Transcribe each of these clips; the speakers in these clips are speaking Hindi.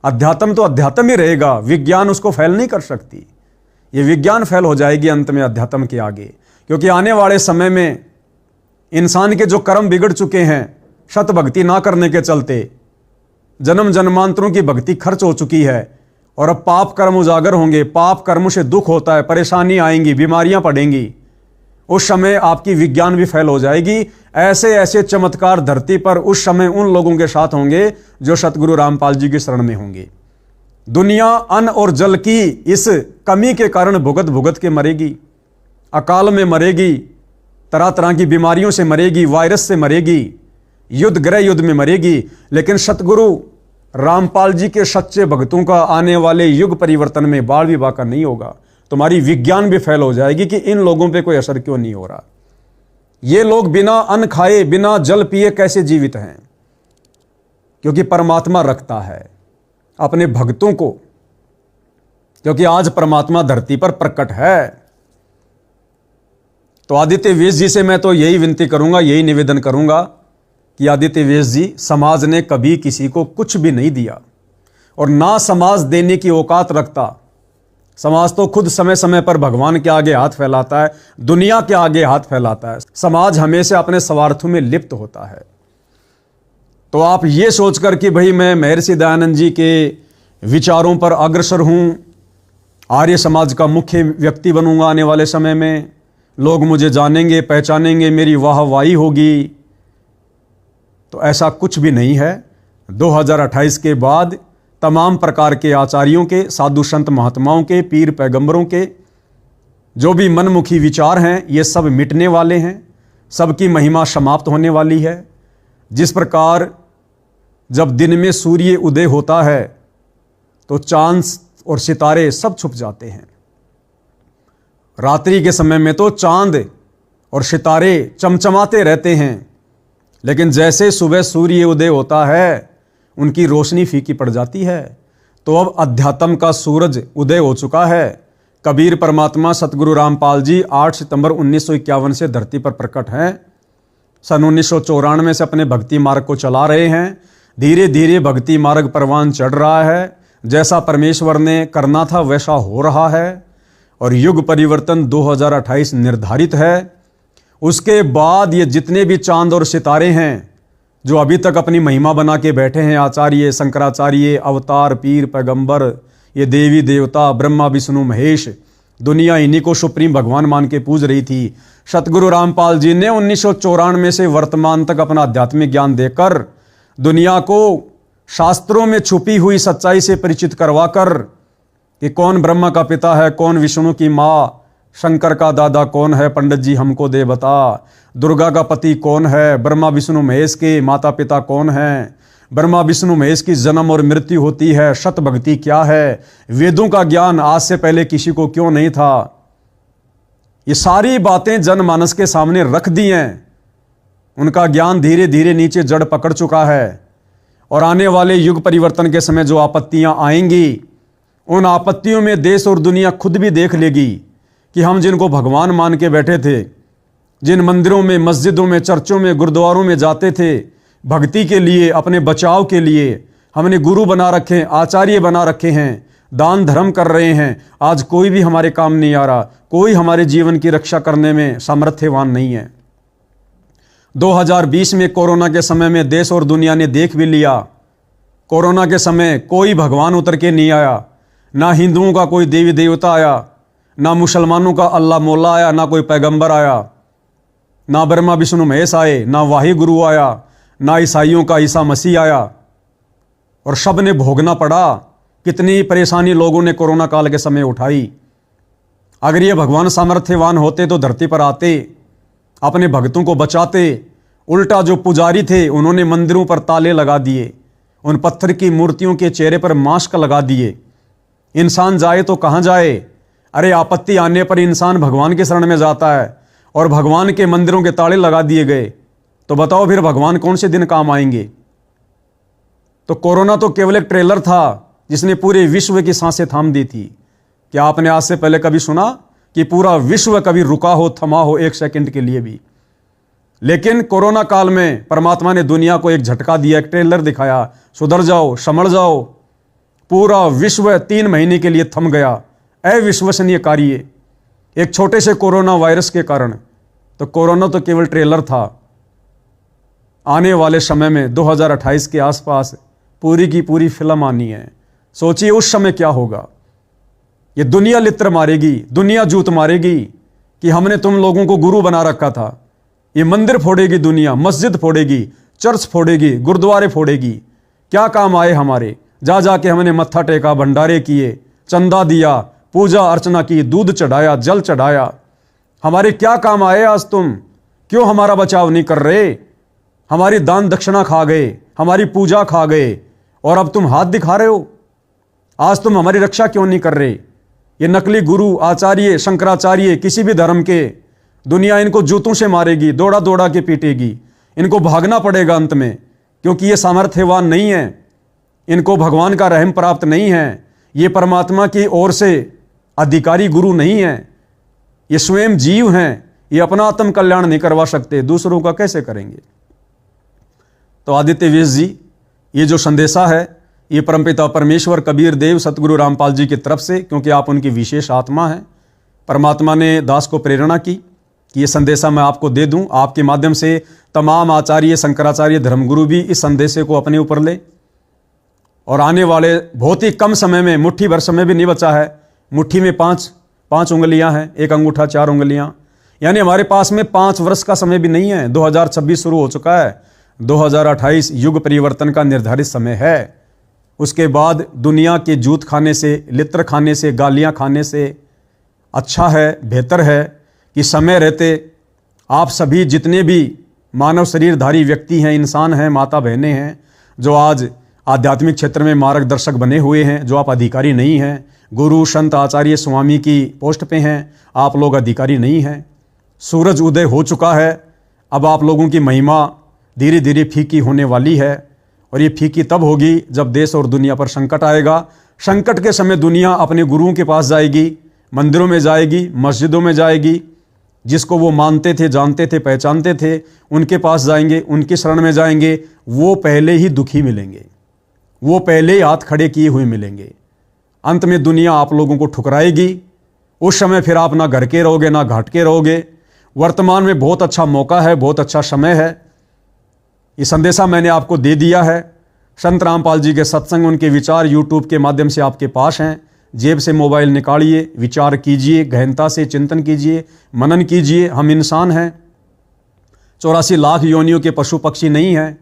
अध्यात्म तो अध्यात्म ही रहेगा, विज्ञान उसको फैल नहीं कर सकती। ये विज्ञान फैल हो जाएगी अंत में अध्यात्म के आगे, क्योंकि आने वाले समय में इंसान के जो कर्म बिगड़ चुके हैं सत भक्ति ना करने के चलते, जन्म जन्मांतरों की भक्ति खर्च हो चुकी है और अब पाप कर्म उजागर होंगे। पाप कर्म से दुख होता है, परेशानी आएंगी, बीमारियां पड़ेंगी। उस समय आपकी विज्ञान भी फैल हो जाएगी। ऐसे ऐसे चमत्कार धरती पर उस समय उन लोगों के साथ होंगे जो सतगुरु रामपाल जी की शरण में होंगे। दुनिया अन्न और जल की इस कमी के कारण भुगत भुगत के मरेगी, अकाल में मरेगी, तरह तरह की बीमारियों से मरेगी, वायरस से मरेगी, युद्ध गृह युद्ध में मरेगी। लेकिन सतगुरु रामपाल जी के सच्चे भक्तों का आने वाले युग परिवर्तन में बाढ़ भी बाका नहीं होगा। तुम्हारी विज्ञान भी फैल हो जाएगी कि इन लोगों पे कोई असर क्यों नहीं हो रहा। ये लोग बिना अन्न खाए बिना जल पिए कैसे जीवित हैं? क्योंकि परमात्मा रखता है अपने भक्तों को, क्योंकि आज परमात्मा धरती पर प्रकट है। तो आदित्य वेश जी से मैं तो यही विनती करूंगा, यही निवेदन करूंगा कि आदित्य वेश जी, समाज ने कभी किसी को कुछ भी नहीं दिया और ना समाज देने की औकात रखता। समाज तो खुद समय समय पर भगवान के आगे हाथ फैलाता है, दुनिया के आगे हाथ फैलाता है। समाज हमेशा अपने स्वार्थों में लिप्त होता है। तो आप ये सोचकर कि भाई मैं महर्षि दयानंद जी के विचारों पर अग्रसर हूं, आर्य समाज का मुख्य व्यक्ति बनूंगा, आने वाले समय में लोग मुझे जानेंगे, पहचानेंगे, मेरी वाहवाही होगी, तो ऐसा कुछ भी नहीं है। 2028 के बाद तमाम प्रकार के आचार्यों के, साधु संत महात्माओं के, पीर पैगंबरों के जो भी मनमुखी विचार हैं ये सब मिटने वाले हैं, सबकी महिमा समाप्त होने वाली है। जिस प्रकार जब दिन में सूर्य उदय होता है तो चांद और सितारे सब छुप जाते हैं, रात्रि के समय में तो चांद और सितारे चमचमाते रहते हैं, लेकिन जैसे सुबह सूर्य उदय होता है उनकी रोशनी फीकी पड़ जाती है। तो अब अध्यात्म का सूरज उदय हो चुका है। कबीर परमात्मा सतगुरु रामपाल जी 8 सितंबर 1951 से धरती पर प्रकट हैं। सन 1994 से अपने भक्ति मार्ग को चला रहे हैं। धीरे धीरे भक्ति मार्ग परवान चढ़ रहा है। जैसा परमेश्वर ने करना था वैसा हो रहा है और युग परिवर्तन 2028 निर्धारित है। उसके बाद ये जितने भी चांद और सितारे हैं जो अभी तक अपनी महिमा बना के बैठे हैं, आचार्य, शंकराचार्य, अवतार, पीर, पैगंबर, ये देवी देवता, ब्रह्मा विष्णु महेश, दुनिया इन्हीं को सुप्रीम भगवान मान के पूज रही थी। सतगुरु रामपाल जी ने 1994 से वर्तमान तक अपना आध्यात्मिक ज्ञान देकर दुनिया को शास्त्रों में छुपी हुई सच्चाई से परिचित करवाकर कि कौन ब्रह्मा का पिता है, कौन विष्णु की माँ, शंकर का दादा कौन है, पंडित जी हमको दे बता, दुर्गा का पति कौन है, ब्रह्मा विष्णु महेश के माता पिता कौन हैं, ब्रह्मा विष्णु महेश की जन्म और मृत्यु होती है, सत भक्ति क्या है, वेदों का ज्ञान आज से पहले किसी को क्यों नहीं था। ये सारी बातें जनमानस के सामने रख दी हैं। उनका ज्ञान धीरे धीरे नीचे जड़ पकड़ चुका है और आने वाले युग परिवर्तन के समय जो आपत्तियां आएंगी उन आपत्तियों में देश और दुनिया खुद भी देख लेगी कि हम जिनको भगवान मान के बैठे थे, जिन मंदिरों में, मस्जिदों में, चर्चों में, गुरुद्वारों में जाते थे भक्ति के लिए, अपने बचाव के लिए, हमने गुरु बना रखे, आचार्य बना रखे हैं, दान धर्म कर रहे हैं, आज कोई भी हमारे काम नहीं आ रहा, कोई हमारे जीवन की रक्षा करने में सामर्थ्यवान नहीं है। 2020 में कोरोना के समय में देश और दुनिया ने देख भी लिया, कोरोना के समय कोई भगवान उतर के नहीं आया, ना हिंदुओं का कोई देवी देवता आया, ना मुसलमानों का अल्लाह मौला आया, ना कोई पैगंबर आया, ना ब्रह्मा विष्णु महेश आए, ना वाही गुरु आया, ना ईसाइयों का ईसा मसीह आया और सब ने भोगना पड़ा। कितनी परेशानी लोगों ने कोरोना काल के समय उठाई। अगर ये भगवान सामर्थ्यवान होते तो धरती पर आते, अपने भक्तों को बचाते। उल्टा जो पुजारी थे उन्होंने मंदिरों पर ताले लगा दिए, उन पत्थर की मूर्तियों के चेहरे पर मास्क लगा दिए। इंसान जाए तो कहाँ जाए? अरे आपत्ति आने पर इंसान भगवान के शरण में जाता है और भगवान के मंदिरों के ताले लगा दिए गए, तो बताओ फिर भगवान कौन से दिन काम आएंगे? तो कोरोना तो केवल एक ट्रेलर था जिसने पूरे विश्व की सांसें थाम दी थी। क्या आपने आज से पहले कभी सुना कि पूरा विश्व कभी रुका हो, थमा हो एक सेकंड के लिए भी? लेकिन कोरोना काल में परमात्मा ने दुनिया को एक झटका दिया, एक ट्रेलर दिखाया, सुधर जाओ, संभल जाओ। पूरा विश्व 3 महीने के लिए थम गया। अविश्वसनीय कार्य, एक छोटे से कोरोना वायरस के कारण। तो कोरोना तो केवल ट्रेलर था। आने वाले समय में 2028 के आसपास पूरी की पूरी फिल्म आनी है। सोचिए उस समय क्या होगा। ये दुनिया लित्र मारेगी, दुनिया जूत मारेगी कि हमने तुम लोगों को गुरु बना रखा था। ये मंदिर फोड़ेगी दुनिया, मस्जिद फोड़ेगी, चर्च फोड़ेगी, गुरुद्वारे फोड़ेगी। क्या काम आए हमारे? जा जाके हमने मत्था टेका, भंडारे किए, चंदा दिया, पूजा अर्चना की, दूध चढ़ाया, जल चढ़ाया। हमारे क्या काम आए आज तुम? क्यों हमारा बचाव नहीं कर रहे? हमारी दान दक्षिणा खा गए, हमारी पूजा खा गए, और अब तुम हाथ दिखा रहे हो। आज तुम हमारी रक्षा क्यों नहीं कर रहे? ये नकली गुरु, आचार्य, शंकराचार्य, किसी भी धर्म के, दुनिया इनको जूतों से मारेगी, दौड़ा दौड़ा के पीटेगी। इनको भागना पड़ेगा अंत में, क्योंकि ये सामर्थ्यवान नहीं है, इनको भगवान का रहम प्राप्त नहीं है, ये परमात्मा की ओर से अधिकारी गुरु नहीं है, ये स्वयं जीव हैं, ये अपना आत्म कल्याण नहीं करवा सकते, दूसरों का कैसे करेंगे? तो आदित्य वेश जी, ये जो संदेशा है ये परमपिता परमेश्वर कबीर देव सतगुरु रामपाल जी की तरफ से, क्योंकि आप उनकी विशेष आत्मा हैं, परमात्मा ने दास को प्रेरणा की कि ये संदेशा मैं आपको दे दूं। आपके माध्यम से तमाम आचार्य, शंकराचार्य, धर्मगुरु भी इस संदेशे को अपने ऊपर ले, और आने वाले बहुत ही कम समय में, मुट्ठी भर समय भी नहीं बचा है, मुट्ठी में पाँच उंगलियां हैं, एक अंगूठा 4 उंगलियां, यानी हमारे पास में 5 वर्ष का समय भी नहीं है। 2026 शुरू हो चुका है, 2028 युग परिवर्तन का निर्धारित समय है। उसके बाद दुनिया के जूत खाने से, लित्र खाने से, गालियां खाने से अच्छा है, बेहतर है कि समय रहते आप सभी जितने भी मानव शरीरधारी व्यक्ति हैं, इंसान हैं, माता बहनें हैं, जो आज आध्यात्मिक क्षेत्र में मार्गदर्शक बने हुए हैं, जो आप अधिकारी नहीं हैं, गुरु, संत, आचार्य, स्वामी की पोस्ट पे हैं, आप लोग अधिकारी नहीं हैं। सूरज उदय हो चुका है, अब आप लोगों की महिमा धीरे धीरे फीकी होने वाली है, और ये फीकी तब होगी जब देश और दुनिया पर संकट आएगा। संकट के समय दुनिया अपने गुरुओं के पास जाएगी, मंदिरों में जाएगी, मस्जिदों में जाएगी, जिसको वो मानते थे, जानते थे, पहचानते थे, उनके पास जाएंगे, उनकी शरण में जाएंगे। वो पहले ही दुखी मिलेंगे, वो पहले ही हाथ खड़े किए हुए मिलेंगे। अंत में दुनिया आप लोगों को ठुकराएगी। उस समय फिर आप ना घर के रहोगे ना घाट के रहोगे। वर्तमान में बहुत अच्छा मौका है, बहुत अच्छा समय है। ये संदेशा मैंने आपको दे दिया है। संत रामपाल जी के सत्संग, उनके विचार यूट्यूब के माध्यम से आपके पास हैं। जेब से मोबाइल निकालिए, विचार कीजिए, गहनता से चिंतन कीजिए, मनन कीजिए। हम इंसान हैं, 84 लाख योनियों के पशु पक्षी नहीं हैं।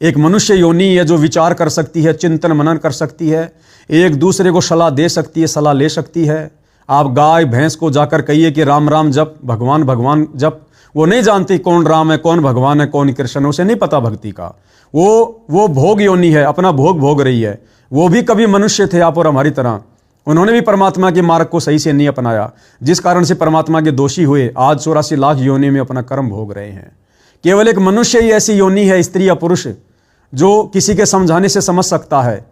एक मनुष्य योनि है जो विचार कर सकती है, चिंतन मनन कर सकती है, एक दूसरे को सलाह दे सकती है, सलाह ले सकती है। आप गाय भैंस को जाकर कहिए कि राम राम जप, भगवान भगवान जप, वो नहीं जानती कौन राम है, कौन भगवान है, कौन कृष्ण है, उसे नहीं पता भक्ति का। वो भोग योनि है, अपना भोग भोग रही है। वो भी कभी मनुष्य थे आप और हमारी तरह, उन्होंने भी परमात्मा के मार्ग को सही से नहीं अपनाया, जिस कारण से परमात्मा के दोषी हुए। आज 84 लाख योनि में अपना कर्म भोग रहे हैं। केवल एक मनुष्य ही ऐसी योनि है, स्त्री या पुरुष, जो किसी के समझाने से समझ सकता है,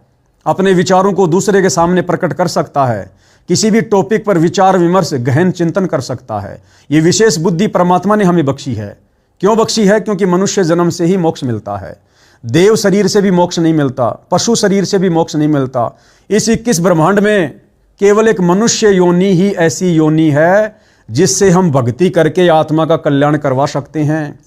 अपने विचारों को दूसरे के सामने प्रकट कर सकता है, किसी भी टॉपिक पर विचार विमर्श, गहन चिंतन कर सकता है। ये विशेष बुद्धि परमात्मा ने हमें बख्शी है। क्यों बख्शी है? क्योंकि मनुष्य जन्म से ही मोक्ष मिलता है। देव शरीर से भी मोक्ष नहीं मिलता, पशु शरीर से भी मोक्ष नहीं मिलता। इस 21 ब्रह्मांड में केवल एक मनुष्य योनि ही ऐसी योनि है जिससे हम भक्ति करके आत्मा का कल्याण करवा सकते हैं।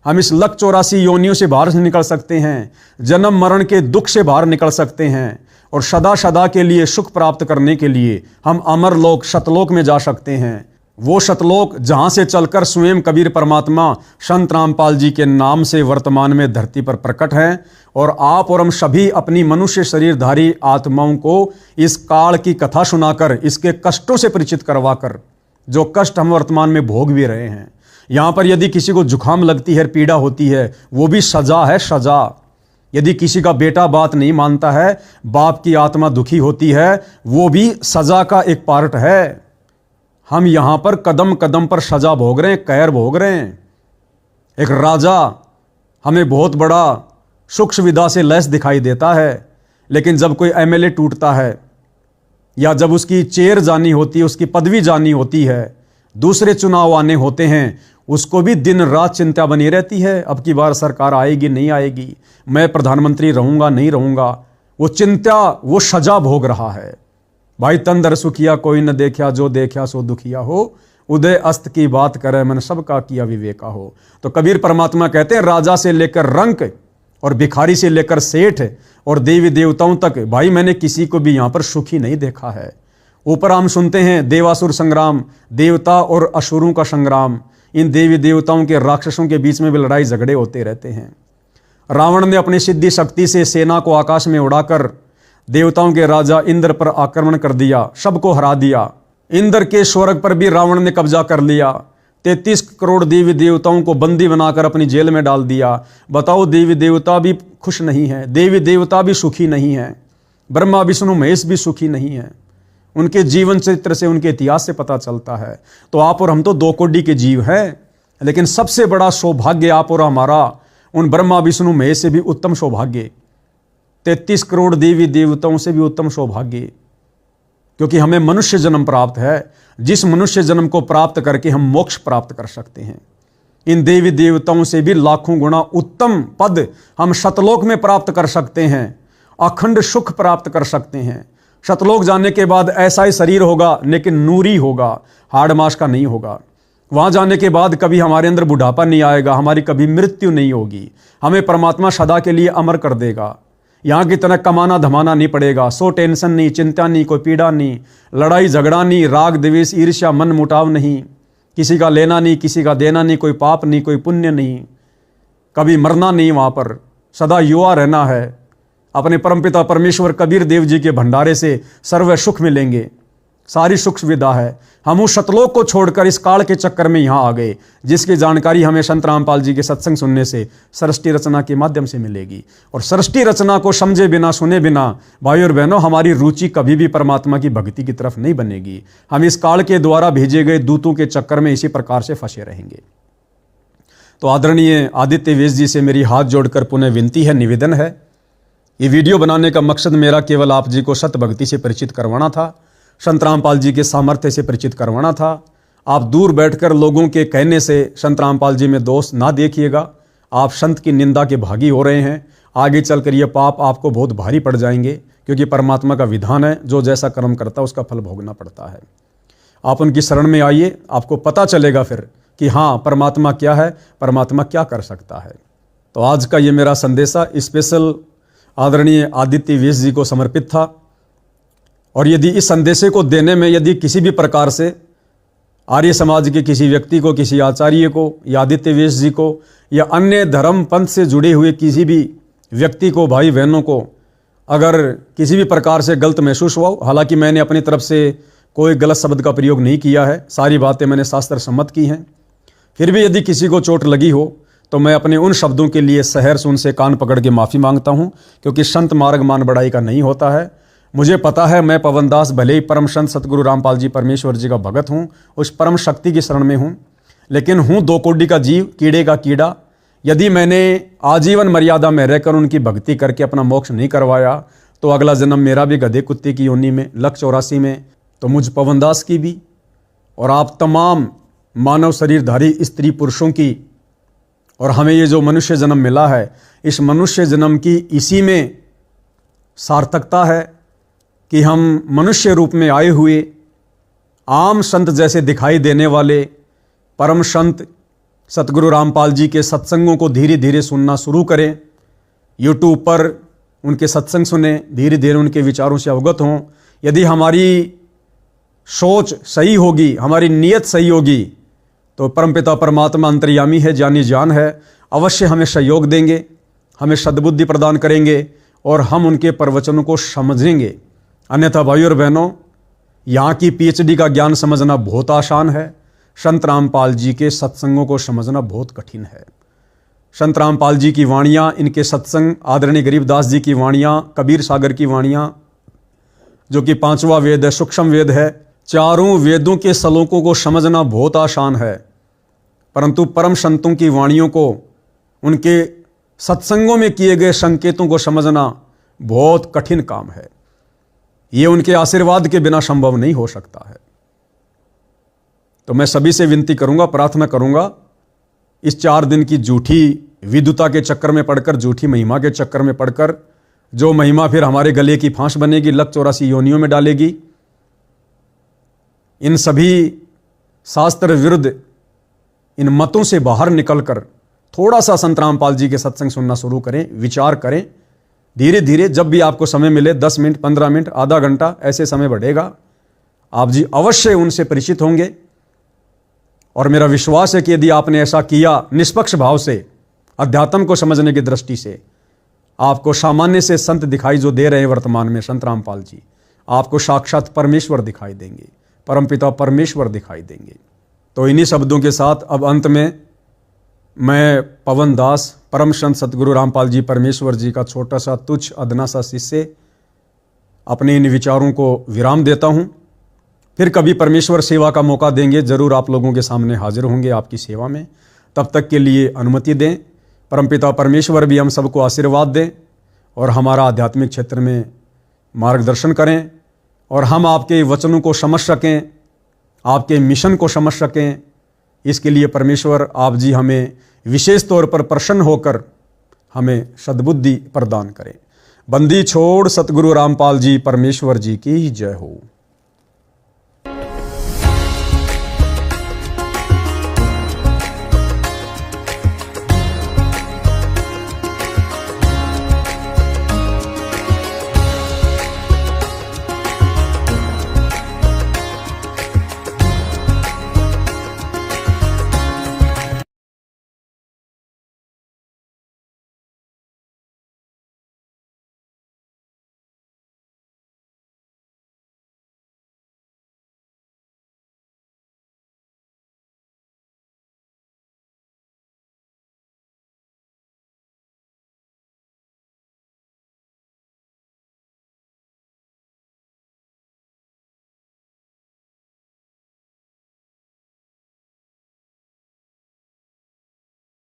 हम इस लख 84 योनियों से बाहर निकल सकते हैं, जन्म मरण के दुख से बाहर निकल सकते हैं, और सदा सदा के लिए सुख प्राप्त करने के लिए हम अमरलोक, सतलोक में जा सकते हैं। वो सतलोक जहाँ से चलकर स्वयं कबीर परमात्मा संत रामपाल जी के नाम से वर्तमान में धरती पर प्रकट हैं। और आप और हम सभी अपनी मनुष्य शरीरधारी आत्माओं को इस काल की कथा सुनाकर, इसके कष्टों से परिचित करवाकर, जो कष्ट हम वर्तमान में भोग भी रहे हैं। यहाँ पर यदि किसी को जुकाम लगती है, पीड़ा होती है, वो भी सजा है, सजा। यदि किसी का बेटा बात नहीं मानता है, बाप की आत्मा दुखी होती है, वो भी सजा का एक पार्ट है। हम यहाँ पर कदम कदम पर सजा भोग रहे हैं, कहर भोग रहे हैं। एक राजा हमें बहुत बड़ा सुख सुविधा से लैस दिखाई देता है, लेकिन जब कोई एमएलए टूटता है या जब उसकी चेयर जानी होती है, उसकी पदवी जानी होती है, दूसरे चुनाव आने होते हैं, उसको भी दिन रात चिंता बनी रहती है। अब की बार सरकार आएगी नहीं आएगी, मैं प्रधानमंत्री रहूँगा नहीं रहूँगा। वो चिंता, वो सजा भोग रहा है। भाई तंदर सुखिया कोई न देखा, जो देखा सो दुखिया हो, उदय अस्त की बात करे मन सबका किया विवेका हो। तो कबीर परमात्मा कहते हैं राजा से लेकर रंक और भिखारी से लेकर सेठ और देवी देवताओं तक, भाई मैंने किसी को भी यहां पर सुखी नहीं देखा है। ऊपर हम सुनते हैं देवासुर संग्राम, देवता और असुरों का संग्राम, इन देवी देवताओं के राक्षसों के बीच में भी लड़ाई झगड़े होते रहते हैं। रावण ने अपनी सिद्धि शक्ति से सेना को आकाश में उड़ाकर देवताओं के राजा इंद्र पर आक्रमण कर दिया, सबको हरा दिया। इंद्र के स्वर्ग पर भी रावण ने कब्जा कर लिया। 33 करोड़ देवी देवताओं को बंदी बनाकर अपनी जेल में डाल दिया। बताओ, देवी देवता भी खुश नहीं है, देवी देवता भी सुखी नहीं है, ब्रह्मा विष्णु महेश भी सुखी नहीं है। उनके जीवन चरित्र से, उनके इतिहास से पता चलता है। तो आप और हम तो दो कोटि के जीव हैं, लेकिन सबसे बड़ा सौभाग्य आप और हमारा उन ब्रह्मा विष्णु महेश से भी उत्तम सौभाग्य, 33 करोड़ देवी देवताओं से भी उत्तम सौभाग्य, क्योंकि हमें मनुष्य जन्म प्राप्त है, जिस मनुष्य जन्म को प्राप्त करके हम मोक्ष प्राप्त कर सकते हैं। इन देवी देवताओं से भी लाखों गुना उत्तम पद हम सतलोक में प्राप्त कर सकते हैं, अखंड सुख प्राप्त कर सकते हैं। सतलोक जाने के बाद ऐसा ही शरीर होगा, लेकिन नूरी होगा, हाड़ मास का नहीं होगा। वहां जाने के बाद कभी हमारे अंदर बुढ़ापा नहीं आएगा, हमारी कभी मृत्यु नहीं होगी, हमें परमात्मा सदा के लिए अमर कर देगा। यहाँ की तरह कमाना धमाना नहीं पड़ेगा, सो टेंशन नहीं, चिंता नहीं, कोई पीड़ा नहीं, लड़ाई झगड़ा नहीं, राग द्वेष ईर्ष्या मन मुटाव नहीं, किसी का लेना नहीं, किसी का देना नहीं, कोई पाप नहीं, कोई पुण्य नहीं, कभी मरना नहीं, वहाँ पर सदा युवा रहना है। अपने परमपिता परमेश्वर कबीर देव जी के भंडारे से सर्व सुख मिलेंगे, सारी सुख सुविधा है। हम उस सतलोक को छोड़कर इस काल के चक्कर में यहाँ आ गए, जिसकी जानकारी हमें संत रामपाल जी के सत्संग सुनने से, सृष्टि रचना के माध्यम से मिलेगी। और सृष्टि रचना को समझे बिना, सुने बिना, भाई और बहनों, हमारी रुचि कभी भी परमात्मा की भक्ति की तरफ नहीं बनेगी। हम इस काल के द्वारा भेजे गए दूतों के चक्कर में इसी प्रकार से फंसे रहेंगे। तो आदरणीय आदित्य वेश जी से मेरी हाथ जोड़कर पुनः विनती है, निवेदन है, ये वीडियो बनाने का मकसद मेरा केवल आप जी को सत भक्ति से परिचित करवाना था, संत रामपाल जी के सामर्थ्य से परिचित करवाना था। आप दूर बैठकर लोगों के कहने से संत रामपाल जी में दोष ना देखिएगा। आप संत की निंदा के भागी हो रहे हैं, आगे चलकर ये पाप आपको बहुत भारी पड़ जाएंगे, क्योंकि परमात्मा का विधान है, जो जैसा कर्म करता है उसका फल भोगना पड़ता है। आप उनकी शरण में आइए, आपको पता चलेगा फिर कि हाँ, परमात्मा क्या है, परमात्मा क्या कर सकता है। तो आज का ये मेरा संदेशा स्पेशल आदरणीय आदित्य वेश जी को समर्पित था। और यदि इस संदेशे को देने में यदि किसी भी प्रकार से आर्य समाज के किसी व्यक्ति को, किसी आचार्य को या आदित्य वेश जी को या अन्य धर्म पंथ से जुड़े हुए किसी भी व्यक्ति को, भाई बहनों को, अगर किसी भी प्रकार से गलत महसूस हुआ, हालांकि मैंने अपनी तरफ से कोई गलत शब्द का प्रयोग नहीं किया है, सारी बातें मैंने शास्त्र सम्मत की हैं, फिर भी यदि किसी को चोट लगी हो तो मैं अपने उन शब्दों के लिए सहर्ष उनसे कान पकड़ के माफ़ी मांगता हूँ, क्योंकि संत मार्ग मान बढ़ाई का नहीं होता है। मुझे पता है मैं पवनदास भले ही परम संत सतगुरु रामपाल जी परमेश्वर जी का भगत हूँ, उस परम शक्ति की शरण में हूँ, लेकिन हूँ दो कोटि का जीव, कीड़े का कीड़ा। यदि मैंने आजीवन मर्यादा में रहकर उनकी भक्ति करके अपना मोक्ष नहीं करवाया, तो अगला जन्म मेरा भी गधे कुत्ते की योनि में, लक्ष्य 84 में, तो मुझ पवनदास की भी, और आप तमाम मानव शरीरधारी स्त्री पुरुषों की। और हमें ये जो मनुष्य जन्म मिला है, इस मनुष्य जन्म की इसी में सार्थकता है कि हम मनुष्य रूप में आए हुए आम संत जैसे दिखाई देने वाले परम संत सतगुरु रामपाल जी के सत्संगों को धीरे धीरे सुनना शुरू करें। यूट्यूब पर उनके सत्संग सुने, धीरे धीरे उनके विचारों से अवगत हों। यदि हमारी सोच सही होगी, हमारी नीयत सही होगी, तो परमपिता परमात्मा अंतर्यामी है, जानी जान है, अवश्य हमें सहयोग देंगे, हमें सद्बुद्धि प्रदान करेंगे और हम उनके प्रवचनों को समझेंगे। अन्यथा भाइयों और बहनों, यहाँ की पीएचडी का ज्ञान समझना बहुत आसान है, संत रामपाल जी के सत्संगों को समझना बहुत कठिन है। संत रामपाल जी की वाणियाँ, इनके सत्संग, आदरणीय गरीबदास जी की वाणियाँ, कबीर सागर की वाणियाँ, जो कि 5वां वेद है, सूक्ष्म वेद है, चारों वेदों के श्लोकों को समझना बहुत आसान है, परंतु परम संतों की वाणियों को, उनके सत्संगों में किए गए संकेतों को समझना बहुत कठिन काम है। ये उनके आशीर्वाद के बिना संभव नहीं हो सकता है। तो मैं सभी से विनती करूंगा, प्रार्थना करूंगा, इस 4 दिन की झूठी विद्वता के चक्कर में पड़कर, झूठी महिमा के चक्कर में पड़कर जो महिमा फिर हमारे गले की फांस बनेगी, लक 84 योनियों में डालेगी। इन सभी शास्त्र विरुद्ध इन मतों से बाहर निकलकर थोड़ा सा संत रामपाल जी के सत्संग सुनना शुरू करें, विचार करें। धीरे धीरे जब भी आपको समय मिले, 10 मिनट, 15 मिनट, आधा घंटा, ऐसे समय बढ़ेगा, आप जी अवश्य उनसे परिचित होंगे। और मेरा विश्वास है कि यदि आपने ऐसा किया निष्पक्ष भाव से, अध्यात्म को समझने की दृष्टि से, आपको सामान्य से संत दिखाई जो दे रहे हैं वर्तमान में संत रामपाल जी, आपको साक्षात परमेश्वर दिखाई देंगे, परमपिता परमेश्वर दिखाई देंगे। तो इन्हीं शब्दों के साथ अब अंत में मैं पवन दास, परम संत सतगुरु रामपाल जी परमेश्वर जी का छोटा सा तुच्छ अदना सा शिष्य, अपने इन विचारों को विराम देता हूँ। फिर कभी परमेश्वर सेवा का मौका देंगे, जरूर आप लोगों के सामने हाजिर होंगे आपकी सेवा में। तब तक के लिए अनुमति दें। परमपिता परमेश्वर भी हम सबको आशीर्वाद दें और हमारा आध्यात्मिक क्षेत्र में मार्गदर्शन करें, और हम आपके वचनों को समझ सकें, आपके मिशन को समझ सकें। इसके लिए परमेश्वर आप जी हमें विशेष तौर पर प्रसन्न होकर हमें सद्बुद्धि प्रदान करें। बंदी छोड़ सतगुरु रामपाल जी परमेश्वर जी की जय हो।